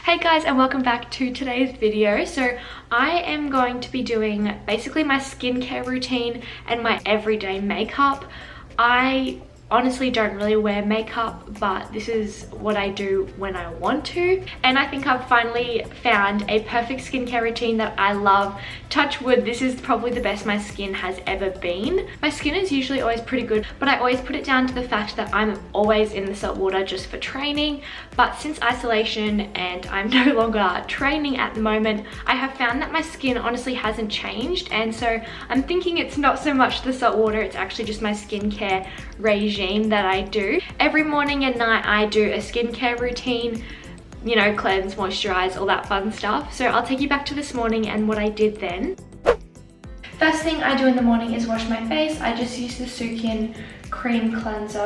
Hey guys, and welcome back to today's video. So I am going to be doing basically my skincare routine and my everyday makeup. I honestly don't really wear makeup, but this is what I do when I want to, and I think I've finally found a perfect skincare routine that I love. Touch wood, this is probably the best my skin has ever been. My skin is usually always pretty good, but I always put it down to the fact that I'm always in the salt water just for training. But since isolation and I'm no longer training at the moment, I have found that my skin honestly hasn't changed, and so I'm thinking it's not so much the salt water, it's actually just my skincare regime that I do. Every morning and night I do a skincare routine, you know, cleanse, moisturize, all that fun stuff. So I'll take you back to this morning and what I did then. First thing I do in the morning is wash my face. I just use the Sukin cream cleanser.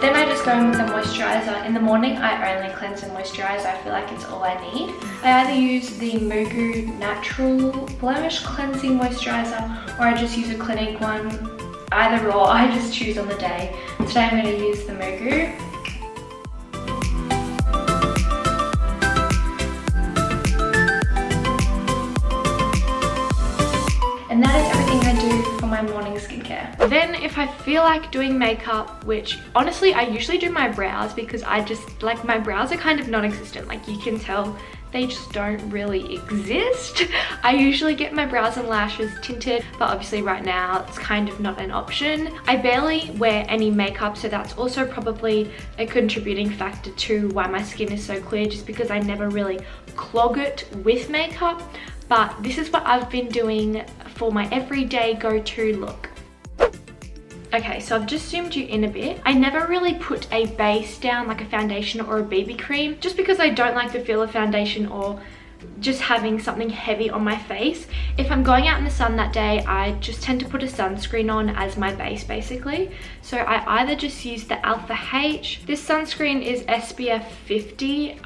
Then I just go in with the moisturizer. In the morning, I only cleanse and moisturize. I feel like it's all I need. I either use the Mugu Natural Blemish Cleansing Moisturizer, or I just use a Clinique one. Either or, I just choose on the day. Today I'm going to use the Mugu. And that is everything I do for my morning skincare. Then if I feel like doing makeup, which honestly I usually do my brows, because I just like, my brows are kind of non-existent. Like, you can tell they just don't really exist. I usually get my brows and lashes tinted, but obviously right now it's kind of not an option. I barely wear any makeup, so that's also probably a contributing factor to why my skin is so clear, just because I never really clog it with makeup. But this is what I've been doing for my everyday go-to look. Okay, so I've just zoomed you in a bit. I never really put a base down, like a foundation or a BB cream, just because I don't like the feel of foundation or just having something heavy on my face. If I'm going out in the sun that day, I just tend to put a sunscreen on as my base basically. So I either just use the Alpha H. This sunscreen is SPF 50.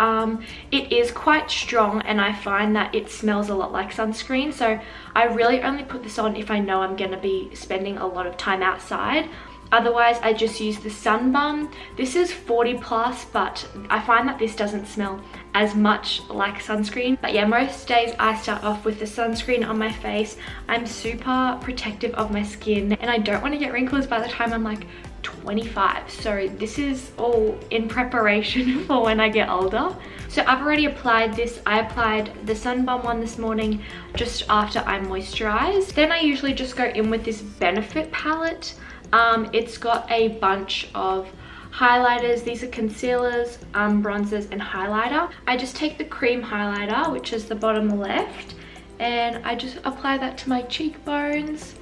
It is quite strong, and I find that it smells a lot like sunscreen. So I really only put this on if I know I'm gonna be spending a lot of time outside. Otherwise, I just use the Sun Bum. This is 40 plus, but I find that this doesn't smell as much like sunscreen. But yeah, most days I start off with the sunscreen on my face. I'm super protective of my skin, and I don't want to get wrinkles by the time I'm like 25. So this is all in preparation for when I get older. So I've already applied this. I applied the Sun Bum one this morning just after I moisturized. Then I usually just go in with this Benefit palette. It's got a bunch of highlighters. These are concealers, bronzers, and highlighter. I just take the cream highlighter, which is the bottom left, and I just apply that to my cheekbones.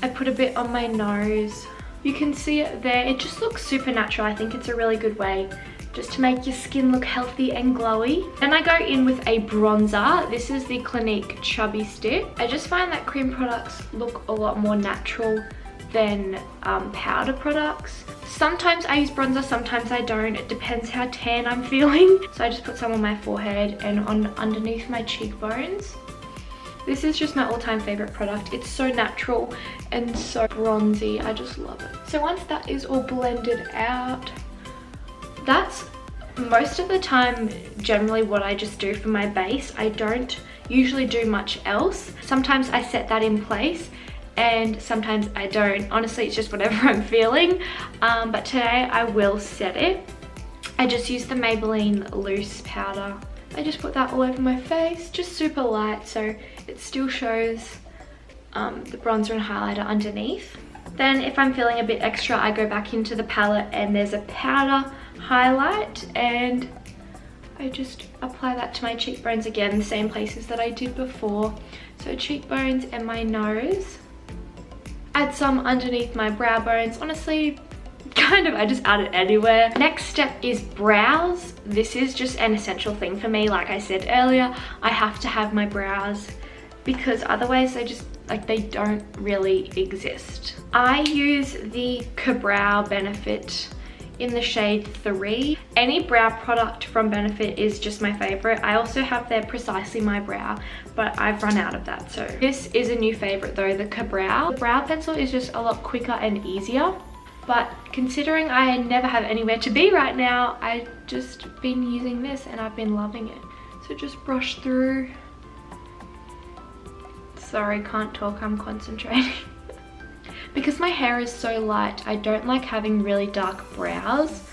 I put a bit on my nose. You can see it there. It just looks super natural. I think it's a really good way just to make your skin look healthy and glowy. Then I go in with a bronzer. This is the Clinique Chubby Stick. I just find that cream products look a lot more natural than powder products. Sometimes I use bronzer, sometimes I don't. It depends how tan I'm feeling. So I just put some on my forehead and on underneath my cheekbones. This is just my all-time favorite product. It's so natural and so bronzy. I just love it. So once that is all blended out, that's most of the time generally what I just do for my base. I don't usually do much else. Sometimes I set that in place and sometimes I don't. Honestly, it's just whatever I'm feeling. But today I will set it. I just use the Maybelline loose powder. I just put that all over my face, just super light, so it still shows the bronzer and highlighter underneath. Then if I'm feeling a bit extra, I go back into the palette and there's a powder highlight, and I just apply that to my cheekbones again, the same places that I did before. So cheekbones and my nose. Add some underneath my brow bones. Honestly, kind of, I just add it anywhere. Next step is brows. This is just an essential thing for me. Like I said earlier, I have to have my brows because otherwise they just, like, they don't really exist. I use the Ka-Brow Benefit in the shade 3. Any brow product from Benefit is just my favorite. I also have their Precisely My Brow, but I've run out of that. So this is a new favorite though, the Ka-Brow. The brow pencil is just a lot quicker and easier. But considering I never have anywhere to be right now, I've just been using this and I've been loving it. So just brush through. Sorry, can't talk, I'm concentrating. Because my hair is so light, I don't like having really dark brows.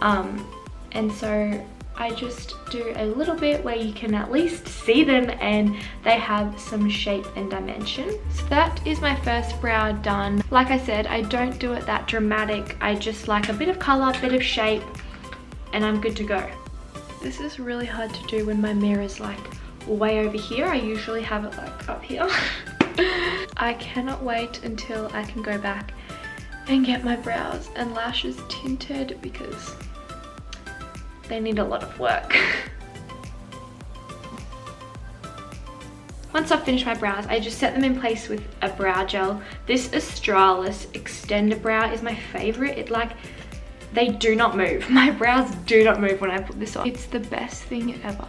And so I just do a little bit where you can at least see them and they have some shape and dimension. So that is my first brow done. Like I said, I don't do it that dramatic. I just like a bit of color, a bit of shape, and I'm good to go. This is really hard to do when my mirror's like way over here. I usually have it like up here. I cannot wait until I can go back and get my brows and lashes tinted because they need a lot of work. Once I've finished my brows, I just set them in place with a brow gel. This Australis Extender Brow is my favorite. They do not move. My brows do not move when I put this on. It's the best thing ever.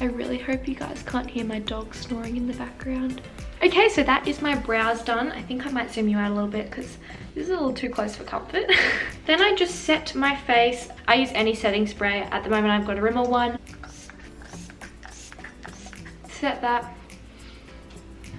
I really hope you guys can't hear my dog snoring in the background. Okay, so that is my brows done. I think I might zoom you out a little bit because this is a little too close for comfort. Then I just set my face. I use any setting spray. At the moment I've got a Rimmel one. Set that.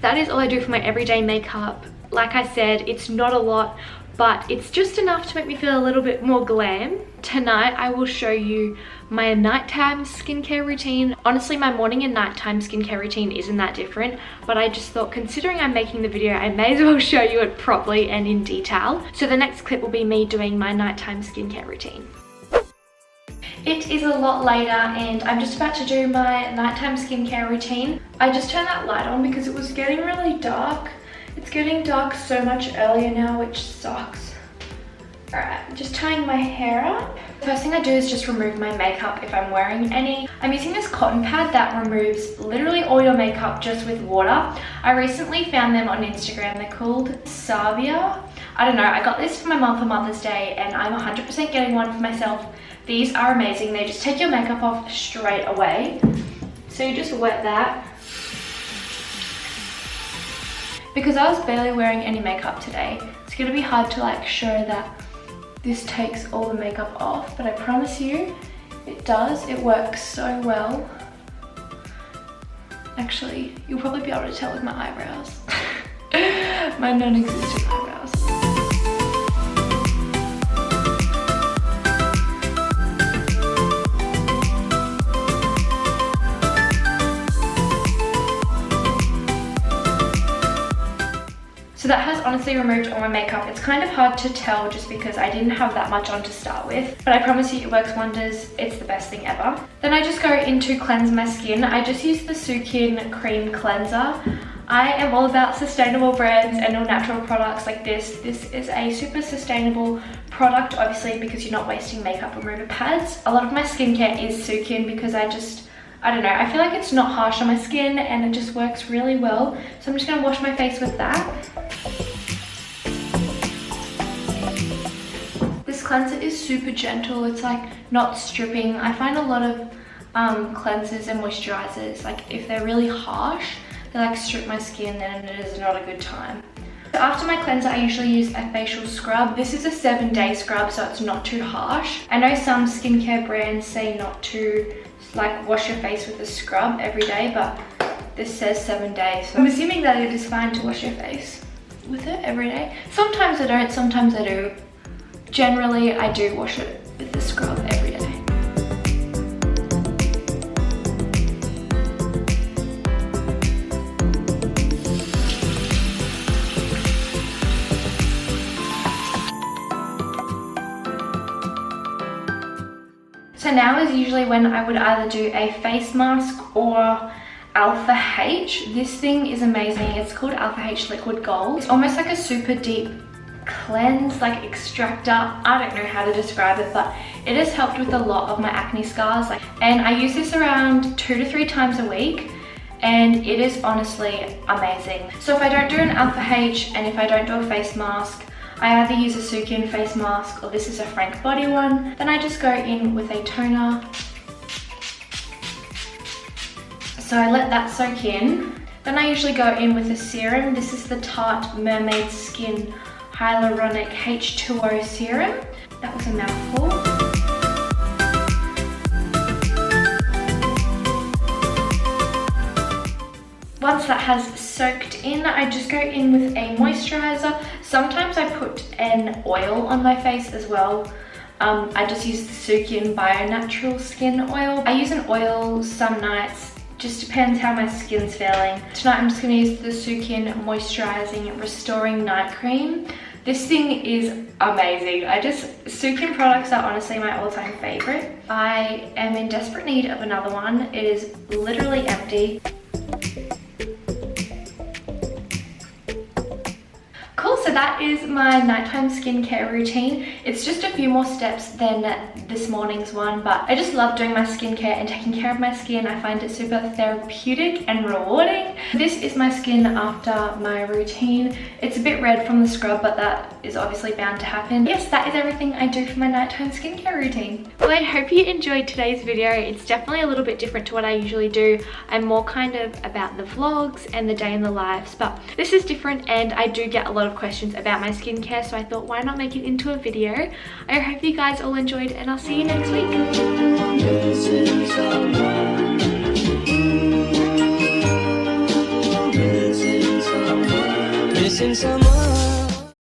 That is all I do for my everyday makeup. Like I said, it's not a lot, but it's just enough to make me feel a little bit more glam. Tonight I will show you my nighttime skincare routine. Honestly, my morning and nighttime skincare routine isn't that different, but I just thought, considering I'm making the video, I may as well show you it properly and in detail. So the next clip will be me doing my nighttime skincare routine. It is a lot later and I'm just about to do my nighttime skincare routine. I just turned that light on because it was getting really dark. It's getting dark so much earlier now, which sucks. Alright, just tying my hair up. First thing I do is just remove my makeup if I'm wearing any. I'm using this cotton pad that removes literally all your makeup just with water. I recently found them on Instagram. They're called Sabbia. I don't know, I got this for my mum for Mother's Day and I'm 100% getting one for myself. These are amazing. They just take your makeup off straight away. So you just wet that. Because I was barely wearing any makeup today, it's gonna be hard to like show that this takes all the makeup off, but I promise you it does. It works so well. Actually, you'll probably be able to tell with my eyebrows. My non-existent eyebrows. So that has honestly removed all my makeup. It's kind of hard to tell just because I didn't have that much on to start with, but I promise you it works wonders. It's the best thing ever. Then I just go in to cleanse my skin. I just use the Sukin Cream Cleanser. I am all about sustainable brands and all natural products like this. This is a super sustainable product, obviously, because you're not wasting makeup remover pads. A lot of my skincare is Sukin because I don't know, I feel like it's not harsh on my skin and it just works really well. So I'm just gonna wash my face with that. This cleanser is super gentle. It's like not stripping. I find a lot of cleansers and moisturizers, like if they're really harsh, they like strip my skin and it is not a good time. So after my cleanser, I usually use a facial scrub. This is a 7-day scrub, so it's not too harsh. I know some skincare brands say not to like wash your face with a scrub every day, but this says 7 days. So I'm assuming that it is fine to wash your face with it every day. Sometimes I don't, sometimes I do. Generally, I do wash it with the scrub every day. So now is usually when I would either do a face mask or Alpha H. This thing is amazing. It's called Alpha H Liquid Gold. It's almost like a super deep cleanse, like extractor. I don't know how to describe it, but it has helped with a lot of my acne scars. And I use this around 2 to 3 times a week, and it is honestly amazing. So if I don't do an Alpha H and if I don't do a face mask, I either use a Sukin face mask or this is a Frank Body one. Then I just go in with a toner. So I let that soak in. Then I usually go in with a serum. This is the Tarte Mermaid Skin Hyaluronic H2O Serum. That was a mouthful. Once that has soaked in, I just go in with a moisturizer. Sometimes I put an oil on my face as well. I just use the Sukin Bio Natural Skin Oil. I use an oil some nights, just depends how my skin's feeling. Tonight I'm just gonna use the Sukin Moisturizing Restoring Night Cream. This thing is amazing. Sukin products are honestly my all-time favorite. I am in desperate need of another one. It is literally empty. Cool, so that is my nighttime skincare routine. It's just a few more steps than this morning's one, but I just love doing my skincare and taking care of my skin. I find it super therapeutic and rewarding. This is my skin after my routine. It's a bit red from the scrub, but that is obviously bound to happen. Yes, that is everything I do for my nighttime skincare routine. Well, I hope you enjoyed today's video. It's definitely a little bit different to what I usually do. I'm more kind of about the vlogs and the day in the lives, but this is different and I do get a lot of questions about my skincare, so I thought why not make it into a video. I hope you guys all enjoyed and I'll see you next week. Missing someone.